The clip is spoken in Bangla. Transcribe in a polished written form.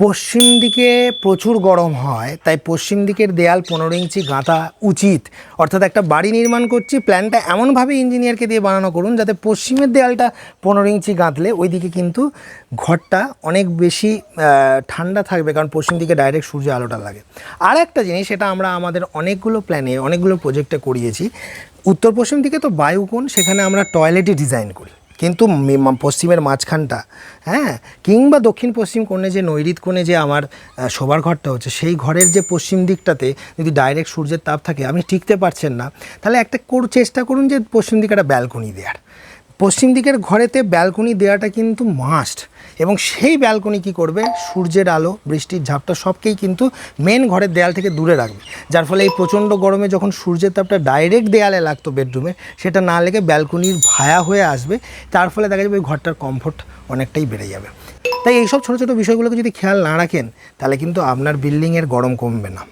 পশ্চিম দিকে প্রচুর গরম হয়, তাই পশ্চিম দিকের দেয়াল 15 ইঞ্চি গাঁথা উচিত। অর্থাৎ একটা বাড়ি নির্মাণ করছি, প্ল্যানটা এমনভাবে ইঞ্জিনিয়ারকে দিয়ে বানানো করুন যাতে পশ্চিমের দেয়ালটা 15 ইঞ্চি গাঁথলে ওইদিকে কিন্তু ঘরটা অনেক বেশি ঠান্ডা থাকবে, কারণ পশ্চিম দিকে ডাইরেক্ট সূর্যের আলোটা লাগে। আর একটা জিনিস, সেটা আমরা আমাদের অনেকগুলো প্ল্যানে অনেকগুলো প্রজেক্টে করিয়েছি, উত্তর পশ্চিম দিকে তো বায়ুকোণ, সেখানে আমরা টয়লেটই ডিজাইন করি, কিন্তু পশ্চিমের মাঝখানটা, হ্যাঁ, কিংবা দক্ষিণ পশ্চিম কোণে যে নৈঋত কোণে যে আমার শোবার ঘরটা হচ্ছে, সেই ঘরের যে পশ্চিম দিকটাতে যদি ডাইরেক্ট সূর্যের তাপ থাকে, আপনি টিকতে পারছেন না, তাহলে একটা চেষ্টা করুন যে পশ্চিম দিকে একটা ব্যালকনি দেওয়ার। পশ্চিম দিকের ঘরেতে ব্যালকনি দেওয়াটা কিন্তু মাস্ট, এবং সেই ব্যালকনি কী করবে, সূর্যের আলো, বৃষ্টির ঝাপটা সবকেই কিন্তু মেন ঘরের দেয়াল থেকে দূরে রাখবে, যার ফলে এই প্রচণ্ড গরমে যখন সূর্যের তাপটা ডাইরেক্ট দেয়ালে লাগতো বেডরুমে, সেটা না লেগে ব্যালকনির ভায়া হয়ে আসবে, তার ফলে দেখা যাবে ওই ঘরটার কমফোর্ট অনেকটাই বেড়ে যাবে। তাই এইসব ছোটো ছোটো বিষয়গুলোকে যদি খেয়াল না রাখেন, তাহলে কিন্তু আপনার বিল্ডিংয়ের গরম কমবে না।